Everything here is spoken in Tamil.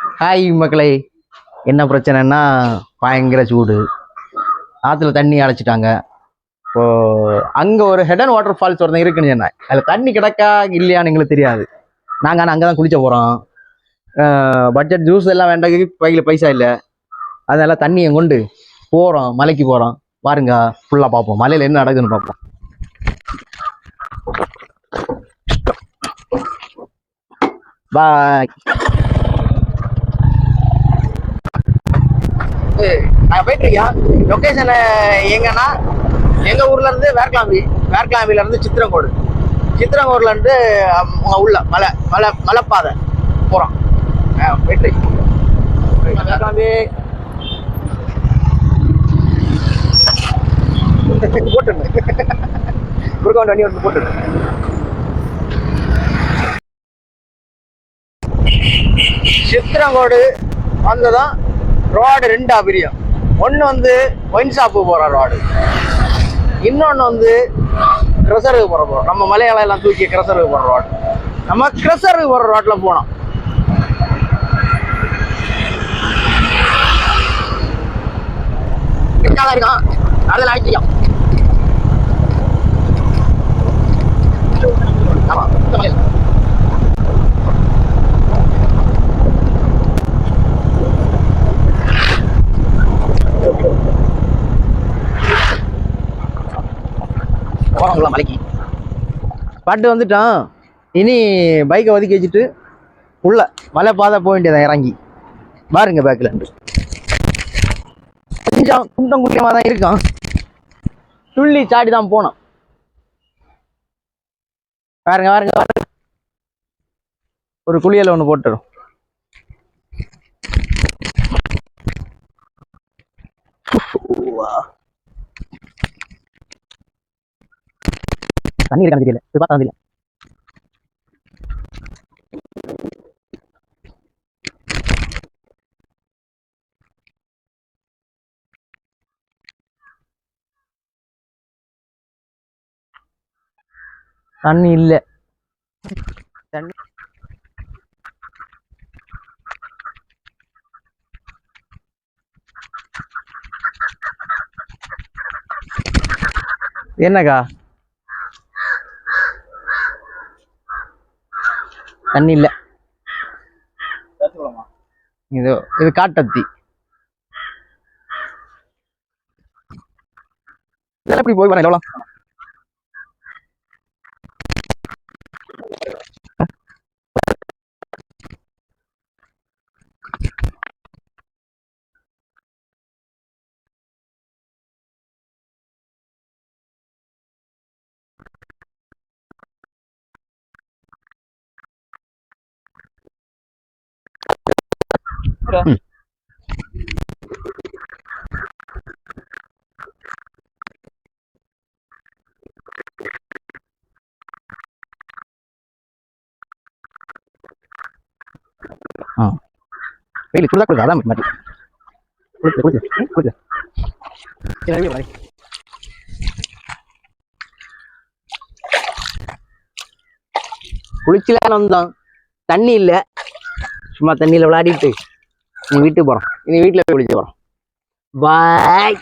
ஹாய் மக்களே, என்ன பிரச்சனைன்னா பயங்கர சூடு. ஆற்றுல தண்ணி அடைச்சிட்டாங்க. இப்போ அங்கே ஒரு ஹெட் அண்ட் வாட்டர் ஃபால்ஸ் ஒருத்தன் இருக்குன்னு சொன்னேன். அதில் தண்ணி கிடக்கா இல்லையான்னு எங்களுக்கு தெரியாது. நாங்கள் ஆனால் அங்கே தான் குளிச்ச போகிறோம். பட்ஜெட் ஜூஸ் எல்லாம் வேண்டாம், கையில் பைசா இல்லை. அதனால தண்ணியை கொண்டு போகிறோம், மலைக்கு போகிறோம். பாருங்க, ஃபுல்லாக பார்ப்போம், மலையில் என்ன நடக்குதுன்னு பார்ப்போம். பாய். நான் போயிட்டுருக்கேன். லொக்கேஷன் எங்கன்னா எங்கள் ஊர்லேருந்து வேர்க்கலாம்பிலேருந்து சித்திரங்கோடுலேருந்து உள்ள மலைப்பாதை போகிறோம். போயிட்டுருக்கேன். வேர்க்கலாம்பி போட்டுருங்க, குறுக்க வண்டி ஒன்று போட்டுருங்க. சித்திரங்கோடு வந்ததான் ரோடு ரெண்டா பிரியும். ஒன்று வந்து ஒயின் ஷாப்பு போகிற ரோடு, இன்னொன்று வந்து கிரசருக்கு போகிற ரோடு. நம்ம மலையாளம் எல்லாம் தூக்கி கிரசருக்கு போகிற ரோடு. நம்ம கிரசருக்கு போகிற ரோட்டில் போனோம். இருக்கான் அதில் ஆக்கியம். ஆமாம், மலைக்கு பாட்டு வந்துட்டான். இனி பைக்கை ஒதுக்கி வச்சுட்டு உள்ள மலை பாதை போக வேண்டியதான். இறங்கி பாருங்க, பேக்கில் கொஞ்சம் குண்டம் குட்டியமாக தான் இருக்கான். துள்ளி சாடி தான் போனோம். பாருங்க பாருங்க, ஒரு குளியல் ஒன்று போட்டுரும். தண்ணி இருக்கான்னு தெரியல, போய் பார்த்தா தெரியல. தண்ணி இல்லை. தண்ணி என்னக்கா? தண்ணி இல்லை. இது காட்டத்தி. இதெல்லாம் எப்படி போய் வரேன்? எவ்வளோ வெயில் குளிதா கொடுக்க அதான் மாட்டி குளிச்சுலாம் வந்தோம். தண்ணி இல்லை, சும்மா தண்ணியில் விளையாடிட்டு நீ வீட்டுக்கு போகிறோம். இனி வீட்டில் போய் குளிச்சு போகிறோம். பாய்.